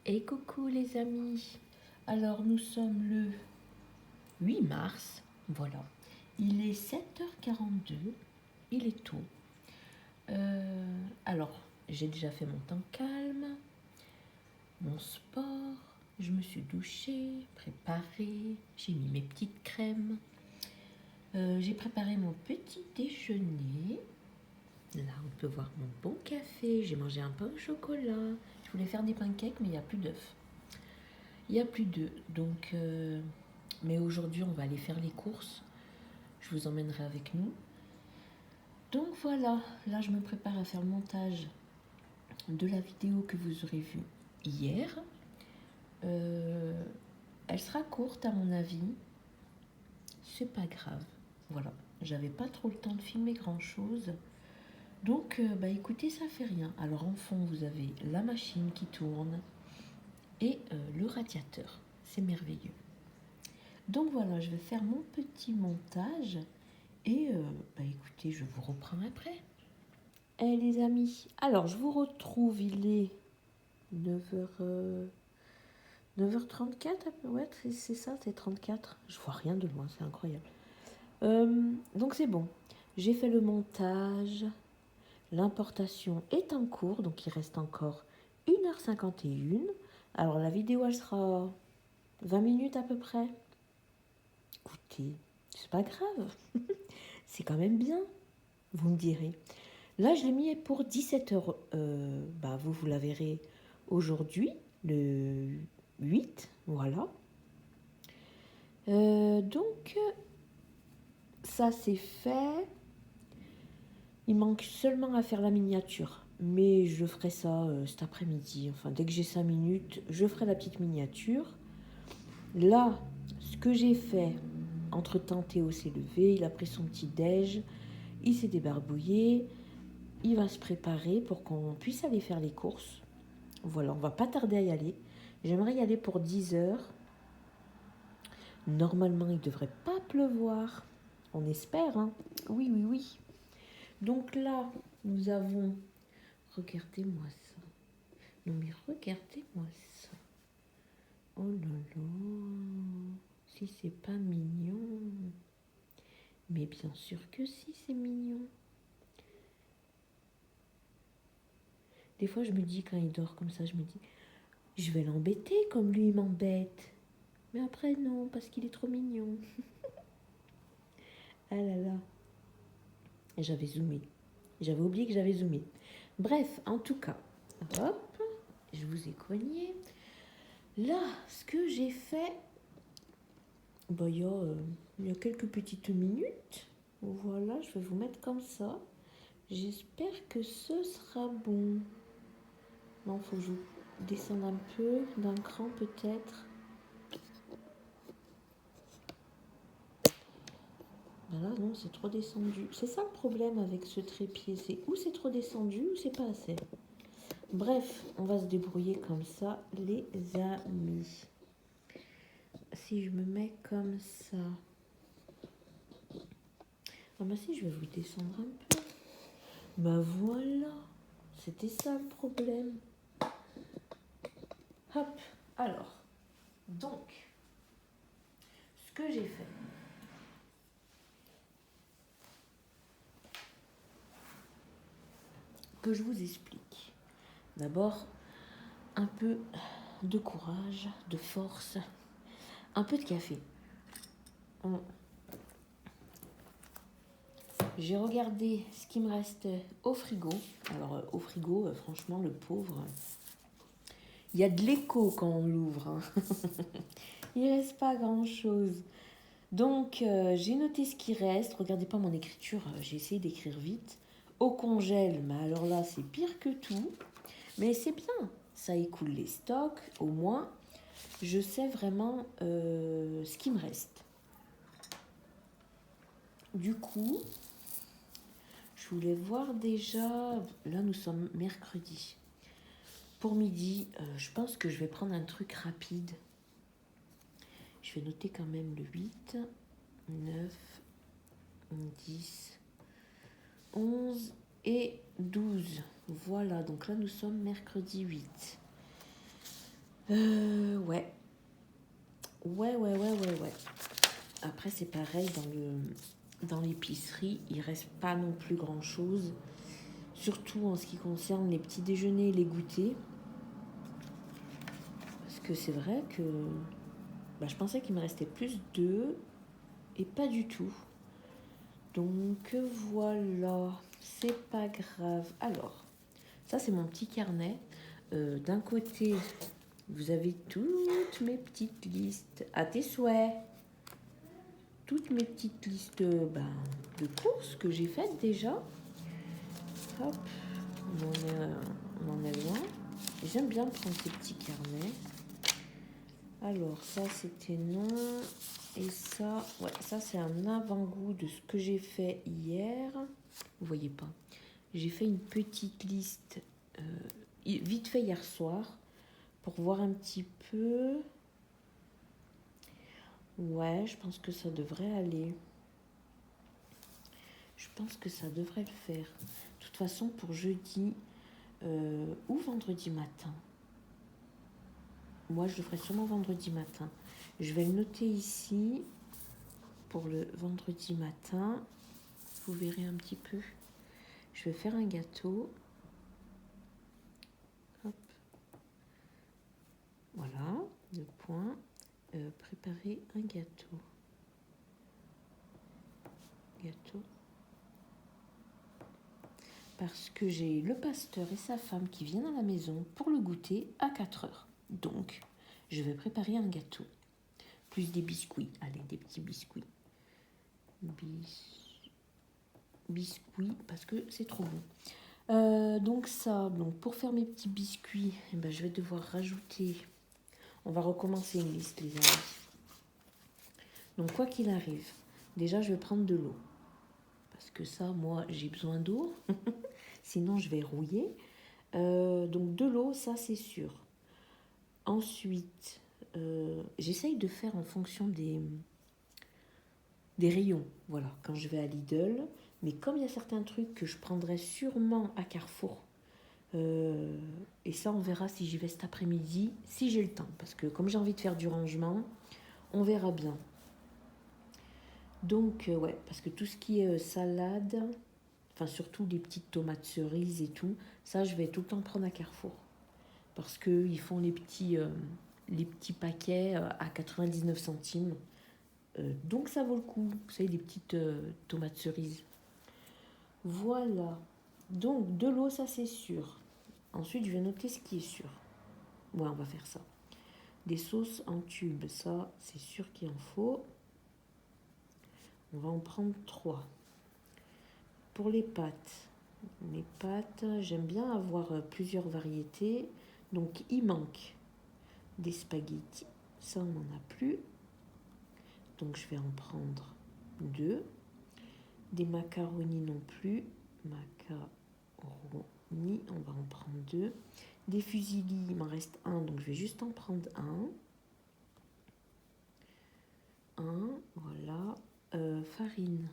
Et coucou les amis. Alors nous sommes le 8 mars, voilà. Il est 7h42, il est tôt. Alors, j'ai déjà fait mon temps calme, mon sport, je me suis douchée, préparée, j'ai mis mes petites crèmes. J'ai préparé mon petit déjeuner. Là, on peut voir mon bon café, j'ai mangé un pain au chocolat. Je voulais faire des pancakes, mais il n'y a plus d'œufs. Il n'y a plus d'œufs, donc... Mais aujourd'hui, on va aller faire les courses. Je vous emmènerai avec nous. Donc voilà, là je me prépare à faire le montage de la vidéo que vous aurez vue hier. Elle sera courte à mon avis. C'est pas grave. Voilà, j'avais pas trop le temps de filmer grand chose. Donc bah écoutez, ça fait rien. Alors en fond, vous avez la machine qui tourne et le radiateur. C'est merveilleux. Donc voilà, je vais faire mon petit montage. Et bah écoutez, je vous reprends après. Eh les amis, alors je vous retrouve, il est 9h, 9h34, ouais c'est ça, c'est 34. Je vois rien de loin, c'est incroyable. Donc c'est bon, j'ai fait le montage, l'importation est en cours, donc il reste encore 1h51. Alors la vidéo elle sera 20 minutes à peu près. Écoutez, c'est pas grave, c'est quand même bien, vous me direz. Là, je l'ai mis pour 17h. Bah, vous la verrez aujourd'hui, le 8, voilà. Donc, ça c'est fait. Il manque seulement à faire la miniature. Mais je ferai ça cet après-midi. Enfin, dès que j'ai 5 minutes, je ferai la petite miniature. Là, ce que j'ai fait, entre-temps, Théo s'est levé, il a pris son petit déj, il s'est débarbouillé, il va se préparer pour qu'on puisse aller faire les courses. Voilà, on va pas tarder à y aller. J'aimerais y aller pour 10h. Normalement, il ne devrait pas pleuvoir. On espère, hein. Oui, oui, oui. Donc là, nous avons... Regardez-moi ça. Non mais regardez-moi ça. Oh là là. Si c'est pas mignon. Mais bien sûr que si, c'est mignon. Des fois, je me dis, quand il dort comme ça, je me dis, je vais l'embêter comme lui, il m'embête. Mais après, non, parce qu'il est trop mignon. Ah là là. J'avais zoomé. J'avais oublié que j'avais zoomé. Bref, en tout cas, hop, je vous ai cogné. Là, ce que j'ai fait, bah, il y a quelques petites minutes. Voilà, je vais vous mettre comme ça. J'espère que ce sera bon. Non, faut que je descende un peu, d'un cran peut-être. Là, non, c'est trop descendu. C'est ça le problème avec ce trépied. C'est ou c'est trop descendu ou c'est pas assez. Bref, on va se débrouiller comme ça, les amis. Si je me mets comme ça. Ah bah si, je vais vous descendre un peu. Bah voilà, c'était ça le problème. Hop, alors, donc, ce que j'ai fait. Que je vous explique. D'abord, un peu de courage, de force, un peu de café. J'ai regardé ce qui me reste au frigo. Alors, au frigo, franchement, le pauvre, il y a de l'écho quand on l'ouvre. Hein. Il ne reste pas grand-chose. Donc, j'ai noté ce qui reste. Regardez pas mon écriture, j'ai essayé d'écrire vite. Au congèle, mais alors là, c'est pire que tout. Mais c'est bien, ça écoule les stocks, au moins. Je sais vraiment ce qui me reste. Du coup, je voulais voir déjà... Là, nous sommes mercredi. Pour midi, je pense que je vais prendre un truc rapide. Je vais noter quand même le 8, 9, 10, 11 et 12. Voilà, donc là, nous sommes mercredi 8. Ouais. Ouais. Après, c'est pareil, dans l'épicerie, il reste pas non plus grand-chose. Surtout en ce qui concerne les petits déjeuners et les goûters. Parce que c'est vrai que je pensais qu'il me restait plus d'œufs et pas du tout. Donc voilà, c'est pas grave. Alors, ça c'est mon petit carnet. D'un côté, vous avez toutes mes petites listes à tes souhaits. Toutes mes petites listes de courses que j'ai faites déjà. Hop, on en est loin. J'aime bien prendre ces petits carnets. Alors ça c'était non. Et ça, ouais, ça c'est un avant-goût de ce que j'ai fait hier. Vous voyez pas. J'ai fait une petite liste vite fait hier soir pour voir un petit peu. Ouais, je pense que ça devrait aller. Je pense que ça devrait le faire. De toute façon, pour jeudi ou vendredi matin. Moi, je le ferai sûrement vendredi matin. Je vais le noter ici pour le vendredi matin. Vous verrez un petit peu. Je vais faire un gâteau. Hop. Voilà, 2 points. Préparer un gâteau. Parce que j'ai le pasteur et sa femme qui viennent à la maison pour le goûter à 4 heures. Donc, je vais préparer un gâteau. Plus des biscuits. Allez, des petits biscuits. Biscuits, parce que c'est trop bon. Donc pour faire mes petits biscuits, je vais devoir rajouter... On va recommencer une liste, les amis. Donc, quoi qu'il arrive, déjà, je vais prendre de l'eau. Parce que ça, moi, j'ai besoin d'eau. Sinon, je vais rouiller. Donc, de l'eau, ça, c'est sûr. Ensuite, j'essaye de faire en fonction des rayons. Voilà, quand je vais à Lidl. Mais comme il y a certains trucs que je prendrai sûrement à Carrefour, et ça, on verra si j'y vais cet après-midi, si j'ai le temps. Parce que comme j'ai envie de faire du rangement, on verra bien. Donc, ouais, parce que tout ce qui est salade, enfin surtout les petites tomates cerises et tout, ça, je vais tout le temps prendre à Carrefour. Parce qu'ils font les petits paquets à 99 centimes. Donc, ça vaut le coup. Vous savez, les petites tomates cerises. Voilà. Donc, de l'eau, ça, c'est sûr. Ensuite, je vais noter ce qui est sûr. Ouais, on va faire ça. Des sauces en tube, ça, c'est sûr qu'il en faut. On va en prendre 3. Pour les pâtes, j'aime bien avoir plusieurs variétés. Donc, il manque des spaghettis. Ça, on n'en a plus. Donc, je vais en prendre 2. Des macaronis non plus. Macaroni, on va en prendre 2. Des fusilli, il m'en reste 1, donc je vais juste en prendre 1. Voilà. Farine,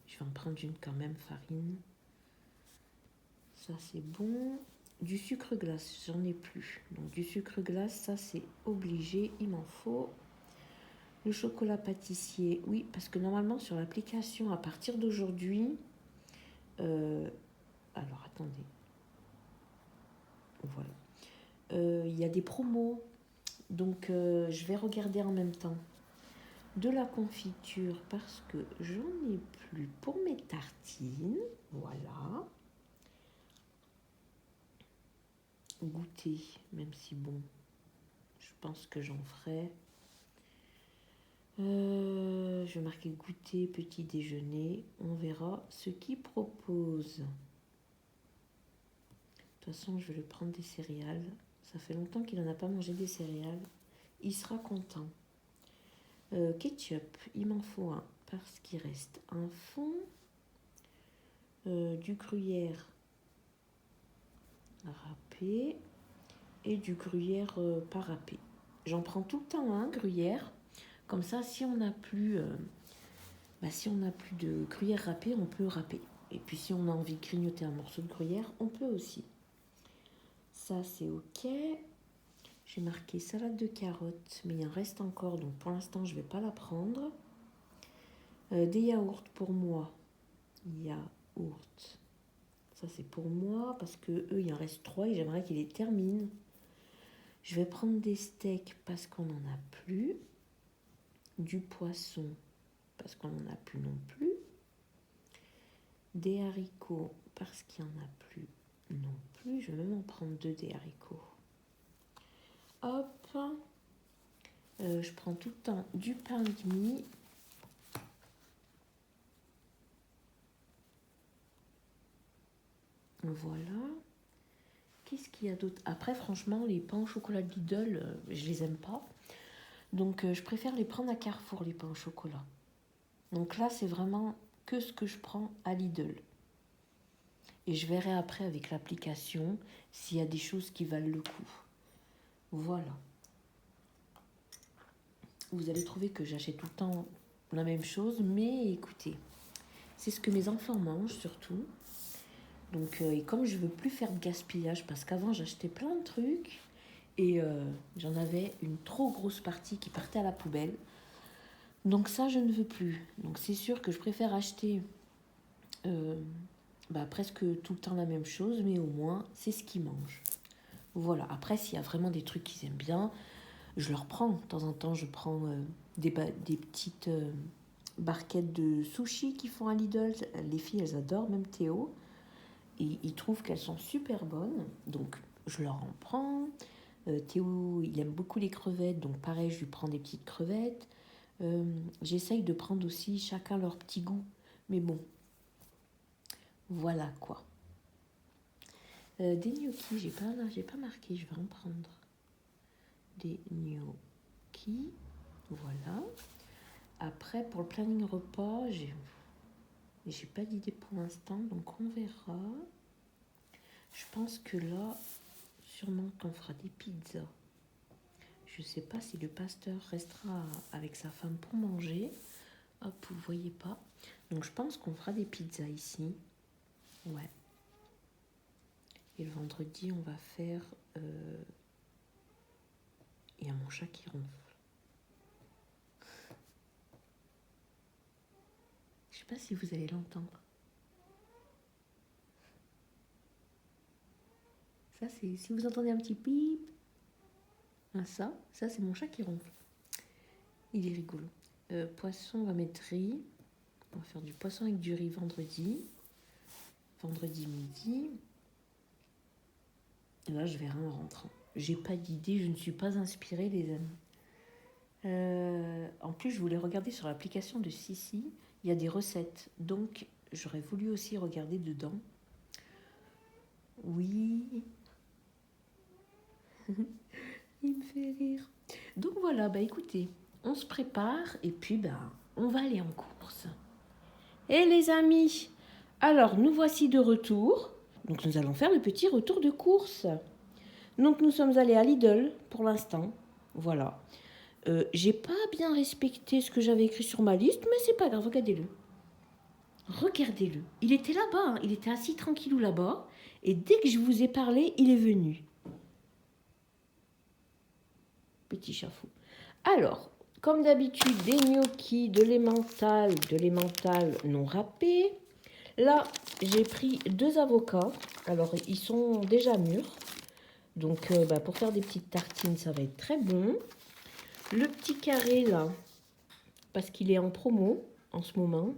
je vais en prendre une quand même, farine. Ça, c'est bon. Du sucre glace, j'en ai plus. Donc, du sucre glace, ça, c'est obligé, il m'en faut. Le chocolat pâtissier, oui, parce que normalement, sur l'application, à partir d'aujourd'hui... alors, attendez. Voilà. Il y a des promos. Donc, je vais regarder en même temps. De la confiture, parce que j'en ai plus pour mes tartines. Voilà. Goûter, même si bon, je pense que j'en ferai. Je vais marquer goûter, petit déjeuner. On verra ce qu'ils proposent. De toute façon, je vais le prendre des céréales. Ça fait longtemps qu'il n'en a pas mangé des céréales. Il sera content. Ketchup, il m'en faut un parce qu'il reste un fond. Du gruyère râpé et du gruyère pas râpé. J'en prends tout le temps un gruyère. Comme ça, si on n'a plus, de gruyère râpée, on peut râper. Et puis si on a envie de grignoter un morceau de gruyère, on peut aussi. Ça, c'est ok. J'ai marqué salade de carottes, mais il en reste encore, donc pour l'instant, je ne vais pas la prendre. Des yaourts pour moi. Yaourt. Ça, c'est pour moi, parce que eux, il en reste 3 et j'aimerais qu'ils les terminent. Je vais prendre des steaks parce qu'on n'en a plus. Du poisson parce qu'on n'en a plus non plus. Des haricots parce qu'il n'y en a plus non plus. Je vais même en prendre 2 des haricots. Hop. Je prends tout le temps du pain de mie. Voilà. Qu'est-ce qu'il y a d'autre? Après, franchement, les pains au chocolat de Lidl, je les aime pas. Donc, je préfère les prendre à Carrefour, les pains au chocolat. Donc là, c'est vraiment que ce que je prends à Lidl. Et je verrai après avec l'application s'il y a des choses qui valent le coup. Voilà. Vous allez trouver que j'achète tout le temps la même chose, mais écoutez, c'est ce que mes enfants mangent surtout. Donc, et comme je veux plus faire de gaspillage, parce qu'avant j'achetais plein de trucs et j'en avais une trop grosse partie qui partait à la poubelle. Donc ça, je ne veux plus. Donc c'est sûr que je préfère acheter presque tout le temps la même chose, mais au moins c'est ce qu'ils mangent. Voilà. Après, s'il y a vraiment des trucs qu'ils aiment bien, je leur prends. De temps en temps, je prends des petites barquettes de sushi qu'ils font à Lidl. Les filles, elles adorent, même Théo. Et ils trouvent qu'elles sont super bonnes. Donc, je leur en prends. Théo, il aime beaucoup les crevettes. Donc, pareil, je lui prends des petites crevettes. J'essaye de prendre aussi chacun leur petit goût. Mais bon, voilà quoi. Des gnocchis, j'ai pas marqué, je vais en prendre. Des gnocchis, voilà. Après, pour le planning repas, j'ai pas d'idée pour l'instant, donc on verra. Je pense que là, sûrement qu'on fera des pizzas. Je sais pas si le pasteur restera avec sa femme pour manger. Hop, vous voyez pas. Donc je pense qu'on fera des pizzas ici. Ouais. Et le vendredi, on va faire... Il y a mon chat qui ronfle. Je sais pas si vous allez l'entendre. Ça, c'est... Si vous entendez un petit pip... ça c'est mon chat qui ronfle. Il est rigolo. Poisson, on va mettre riz. On va faire du poisson avec du riz vendredi. Vendredi midi. Et là, je verrai en rentrant. J'ai pas d'idée, je ne suis pas inspirée, les amis. En plus, je voulais regarder sur l'application de Sissi. Il y a des recettes. Donc, j'aurais voulu aussi regarder dedans. Oui. Il me fait rire. Donc voilà, écoutez, on se prépare et puis on va aller en course. Et les amis, alors nous voici de retour. Donc nous allons faire le petit retour de course. Donc nous sommes allés à Lidl pour l'instant. Voilà. J'ai pas bien respecté ce que j'avais écrit sur ma liste, mais c'est pas grave, regardez-le. Regardez-le. Il était là-bas, il était assis tranquillou là-bas. Et dès que je vous ai parlé, il est venu. Petit chat fou. Alors, comme d'habitude, des gnocchis, de l'emmental non râpé. Là, j'ai pris 2 avocats. Alors, ils sont déjà mûrs. Donc, pour faire des petites tartines, ça va être très bon. Le petit carré, là, parce qu'il est en promo en ce moment.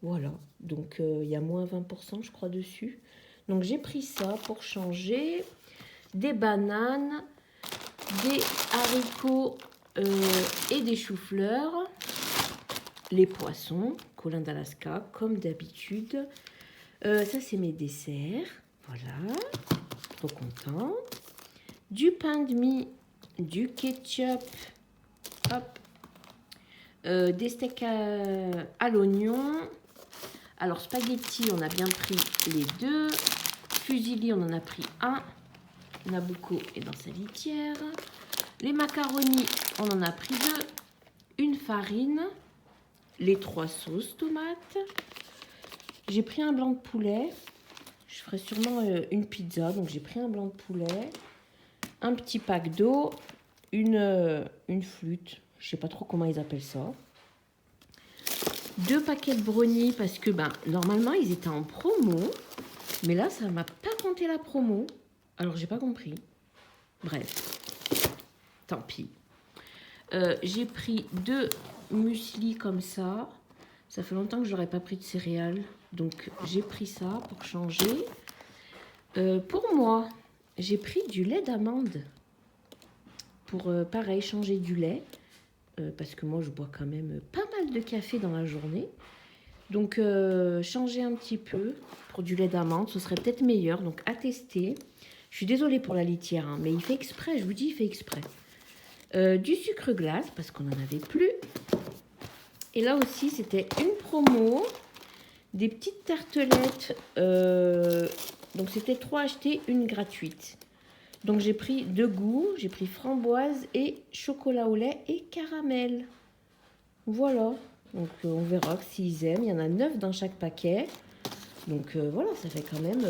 Voilà. Donc, il y a moins 20%, je crois, dessus. Donc, j'ai pris ça pour changer. Des bananes, des haricots et des choux-fleurs. Les poissons, Colin d'Alaska, comme d'habitude. Ça, c'est mes desserts. Voilà. Trop content. Du pain de mie, du ketchup. Hop. Des steaks à l'oignon. Alors, spaghetti, on a bien pris les 2. Fusilli, on en a pris 1. Nabucco est dans sa litière. Les macaronis, on en a pris 2. Une farine. Les 3 sauces tomates. J'ai pris un blanc de poulet. Je ferai sûrement une pizza. Donc, j'ai pris un blanc de poulet. Un petit pack d'eau. une flûte. Je sais pas trop comment ils appellent ça. 2 paquets de brownies parce que normalement ils étaient en promo. Mais là, ça m'a pas compté la promo. Alors, j'ai pas compris. Bref, tant pis. J'ai pris 2 muesli comme ça. Ça fait longtemps que je n'aurais pas pris de céréales. Donc, j'ai pris ça pour changer. Pour moi, j'ai pris du lait d'amande. Pour, pareil, changer du lait. Parce que moi, je bois quand même pas mal de café dans la journée. Donc, changer un petit peu pour du lait d'amande, ce serait peut-être meilleur. Donc, à tester. Je suis désolée pour la litière, hein, mais il fait exprès, je vous dis, il fait exprès. Du sucre glace, parce qu'on n'en avait plus. Et là aussi, c'était une promo. Des petites tartelettes. Donc, c'était 3 achetées, une gratuite. Donc, j'ai pris 2 goûts. J'ai pris framboise et chocolat au lait et caramel. Voilà. Donc, on verra s'ils aiment. Il y en a 9 dans chaque paquet. Donc, voilà, ça fait quand même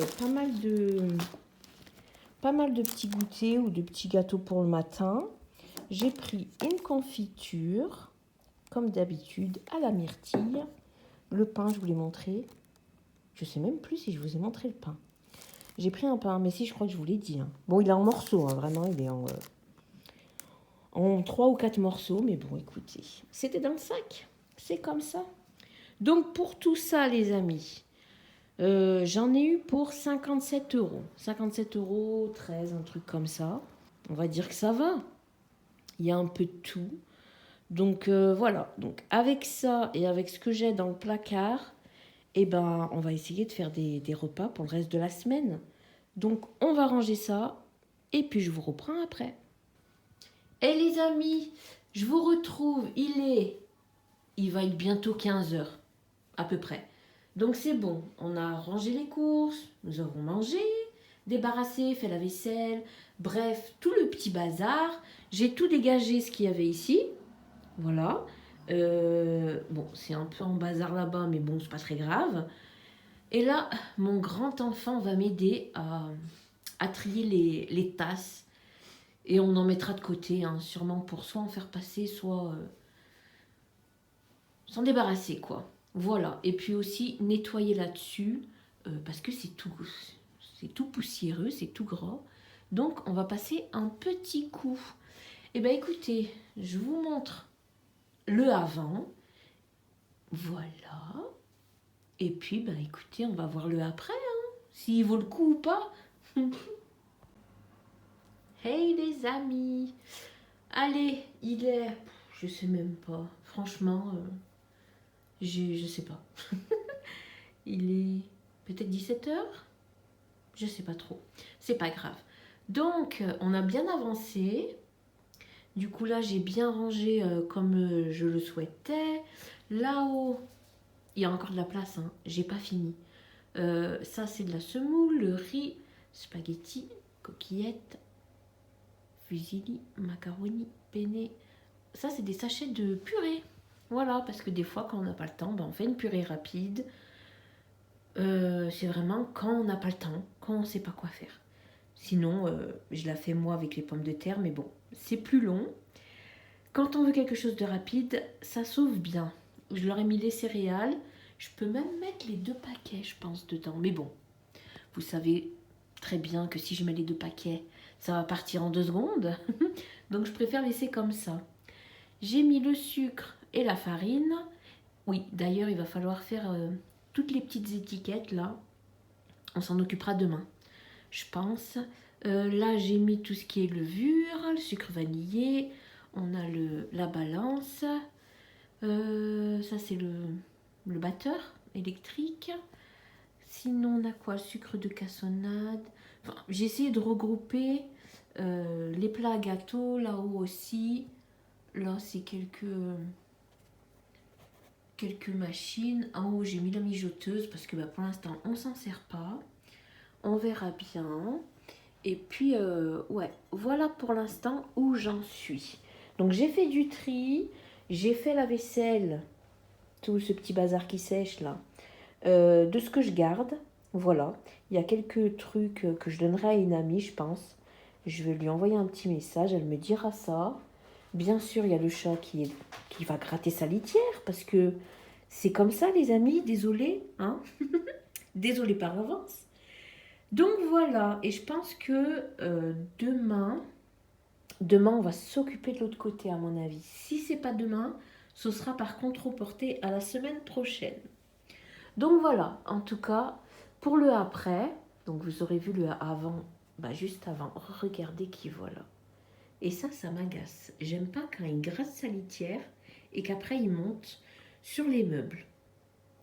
pas mal de petits goûters ou de petits gâteaux pour le matin. J'ai pris une confiture, comme d'habitude, à la myrtille. Le pain, je vous l'ai montré. Je ne sais même plus si je vous ai montré le pain. J'ai pris un pain, mais si, je crois que je vous l'ai dit. Hein. Bon, il est en morceaux, hein, vraiment, il est en 3 ou 4 morceaux. Mais bon, écoutez, c'était dans le sac. C'est comme ça. Donc, pour tout ça, les amis, j'en ai eu pour 57 euros. 57 euros, 13, un truc comme ça. On va dire que ça va. Il y a un peu de tout. Donc voilà. Donc avec ça et avec ce que j'ai dans le placard, on va essayer de faire des repas pour le reste de la semaine. Donc on va ranger ça et puis je vous reprends après. Et les amis, je vous retrouve. Il va être bientôt 15 heures à peu près. Donc c'est bon, on a rangé les courses, nous avons mangé, débarrassé, fait la vaisselle, bref, tout le petit bazar. J'ai tout dégagé ce qu'il y avait ici, voilà. Bon, c'est un peu en bazar là-bas, mais bon, c'est pas très grave. Et là, mon grand enfant va m'aider à trier les tasses. Et on en mettra de côté, hein, sûrement pour soit en faire passer, soit s'en débarrasser, quoi. Voilà, et puis aussi nettoyer là-dessus, parce que c'est tout poussiéreux, c'est tout gras. Donc, on va passer un petit coup. Eh bien, écoutez, je vous montre le avant. Voilà. Et puis, écoutez, on va voir le après, hein, s'il vaut le coup ou pas. Hey les amis. Allez, il est... Je sais même pas. Franchement, je sais pas. Il est peut-être 17 heures. Je sais pas trop. C'est pas grave. Donc, on a bien avancé. Du coup, là, j'ai bien rangé comme je le souhaitais. Là-haut, il y a encore de la place. Hein. J'ai pas fini. Ça, c'est de la semoule, le riz, spaghetti, coquillettes, fusilli, macaroni, penne. Ça, c'est des sachets de purée. Voilà, parce que des fois, quand on n'a pas le temps, on fait une purée rapide. C'est vraiment quand on n'a pas le temps, quand on ne sait pas quoi faire. Sinon, je la fais moi avec les pommes de terre, mais bon, c'est plus long. Quand on veut quelque chose de rapide, ça sauve bien. Je leur ai mis les céréales. Je peux même mettre les 2 paquets, je pense, dedans. Mais bon, vous savez très bien que si je mets les 2 paquets, ça va partir en 2 secondes. Donc, je préfère laisser comme ça. J'ai mis le sucre et la farine. Oui, d'ailleurs, il va falloir faire toutes les petites étiquettes, là. On s'en occupera demain, je pense. Là, j'ai mis tout ce qui est levure, le sucre vanillé. On a la balance. Ça, c'est le batteur électrique. Sinon, on a quoi? Sucre de cassonade. Enfin, j'ai essayé de regrouper les plats à gâteau, là-haut aussi. Là, c'est quelques machines. En haut, j'ai mis la mijoteuse parce que pour l'instant, on s'en sert pas. On verra bien. Et puis, ouais, voilà pour l'instant où j'en suis. Donc, j'ai fait du tri. J'ai fait la vaisselle. Tout ce petit bazar qui sèche, là. De ce que je garde. Voilà. Il y a quelques trucs que je donnerai à une amie, je pense. Je vais lui envoyer un petit message, elle me dira ça. Bien sûr, il y a le chat qui va gratter sa litière parce que c'est comme ça, les amis. Désolée, hein. Désolée par avance. Donc voilà, et je pense que demain, on va s'occuper de l'autre côté, à mon avis. Si c'est pas demain, ce sera par contre reporté à la semaine prochaine. Donc voilà, en tout cas, pour le après, donc vous aurez vu le avant, juste avant, regardez qui voilà. Et ça m'agace. J'aime pas quand il gratte sa litière et qu'après il monte sur les meubles.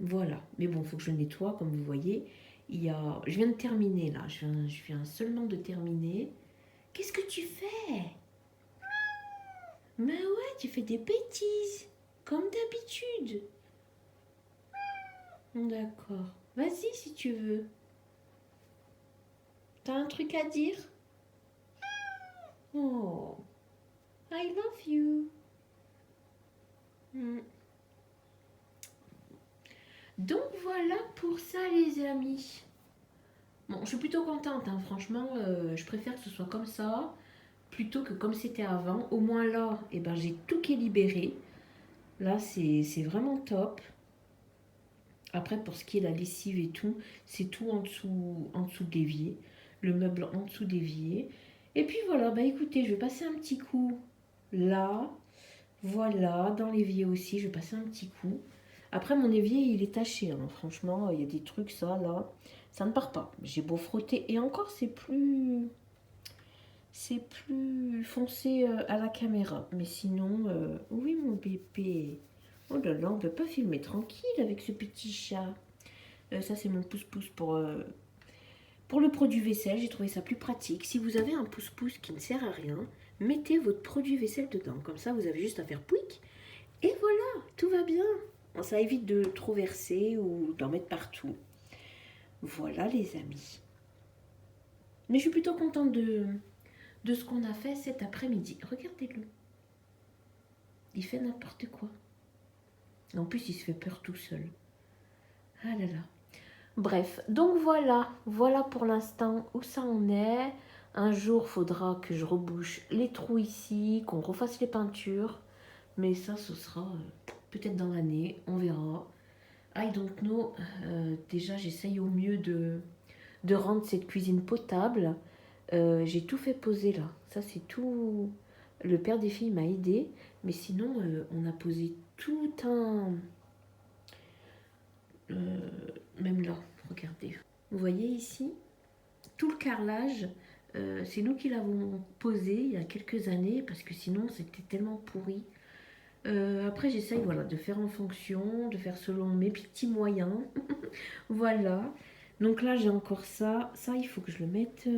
Voilà. Mais bon, il faut que je nettoie, comme vous voyez. Je viens de terminer là. Je viens seulement de terminer. Qu'est-ce que tu fais? Mais ouais, tu fais des bêtises. Comme d'habitude. D'accord. Vas-y si tu veux. T'as un truc à dire? Oh, I love you. Mm. Donc voilà pour ça les amis. Bon, je suis plutôt contente, hein. Franchement, je préfère que ce soit comme ça, plutôt que comme c'était avant. Au moins là, j'ai tout qui est libéré. Là, c'est vraiment top. Après, pour ce qui est la lessive et tout, c'est tout en dessous de l'évier. Le meuble en dessous d'évier. Et puis voilà, écoutez, je vais passer un petit coup là. Voilà, dans l'évier aussi, je vais passer un petit coup. Après, mon évier, il est taché, hein. Franchement, il y a des trucs, ça, là, ça ne part pas. J'ai beau frotter, et encore, c'est plus foncé à la caméra. Mais sinon, oui, mon bébé. Oh là là, on ne peut pas filmer tranquille avec ce petit chat. Ça, c'est mon pouce-pouce pour le produit vaisselle. J'ai trouvé ça plus pratique. Si vous avez un pouce-pouce qui ne sert à rien, mettez votre produit vaisselle dedans. Comme ça, vous avez juste à faire pouic. Et voilà, tout va bien. Ça évite de trop verser ou d'en mettre partout. Voilà les amis. Mais je suis plutôt contente de ce qu'on a fait cet après-midi. Regardez-le. Il fait n'importe quoi. En plus, il se fait peur tout seul. Ah là là. Bref, donc voilà pour l'instant où ça en est. Un jour, faudra que je rebouche les trous ici, qu'on refasse les peintures. Mais ça, ce sera peut-être dans l'année, on verra. I don't know. Déjà, j'essaye au mieux de rendre cette cuisine potable. J'ai tout fait poser là. Ça, c'est tout. Le père des filles m'a aidé. Mais sinon, on a posé tout un. Même là, regardez. Vous voyez ici, tout le carrelage, c'est nous qui l'avons posé il y a quelques années parce que sinon c'était tellement pourri. Après, j'essaye de faire en fonction, de faire selon mes petits moyens. Voilà. Donc là, j'ai encore ça. Ça, il faut que je le mette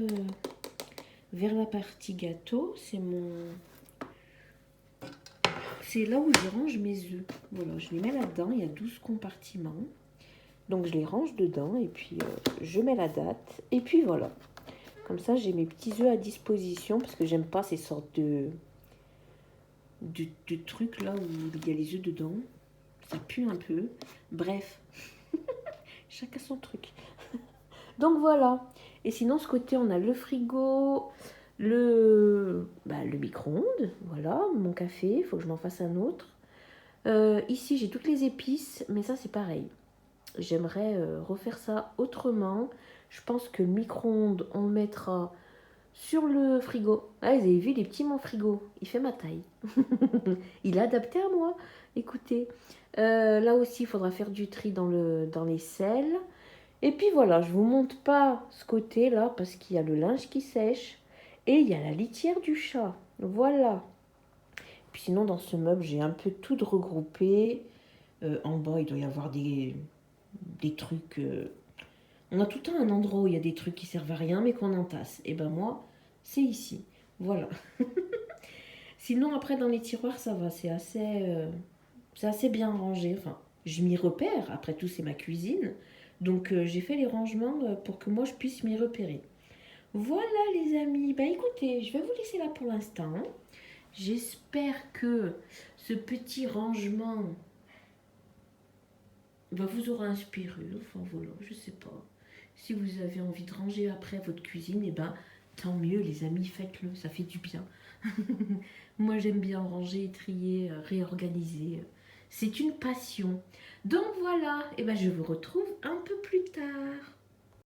vers la partie gâteau. C'est là où je range mes œufs. Voilà, je les mets là-dedans. Il y a 12 compartiments. Donc, je les range dedans et puis je mets la date. Et puis voilà. Comme ça, j'ai mes petits œufs à disposition parce que j'aime pas ces sortes de trucs là où il y a les œufs dedans. Ça pue un peu. Bref, chacun son truc. Donc voilà. Et sinon, ce côté, on a le frigo, le micro-ondes. Voilà, mon café. Il faut que je m'en fasse un autre. Ici, j'ai toutes les épices, mais ça, c'est pareil. J'aimerais refaire ça autrement. Je pense que le micro-ondes, on le mettra sur le frigo. Ah, vous avez vu les petits mon frigo. Il fait ma taille. Il est adapté à moi. Écoutez, là aussi, il faudra faire du tri dans les selles. Et puis voilà, je vous montre pas ce côté-là parce qu'il y a le linge qui sèche et il y a la litière du chat. Voilà. Puis sinon, dans ce meuble, j'ai un peu tout de regroupé. En bas, il doit y avoir des trucs. On a tout le temps un endroit où il y a des trucs qui servent à rien mais qu'on entasse. Et ben moi, c'est ici. Voilà. Sinon, après, dans les tiroirs, ça va. C'est assez bien rangé. Enfin, je m'y repère. Après tout, c'est ma cuisine. Donc, j'ai fait les rangements pour que moi, je puisse m'y repérer. Voilà, les amis. Écoutez, je vais vous laisser là pour l'instant. J'espère que ce petit rangement vous aura inspiré. Enfin, voilà, je sais pas. Si vous avez envie de ranger après votre cuisine, Tant mieux les amis, faites-le, ça fait du bien. Moi j'aime bien ranger, trier, réorganiser. C'est une passion. Donc voilà, et ben je vous retrouve un peu plus tard.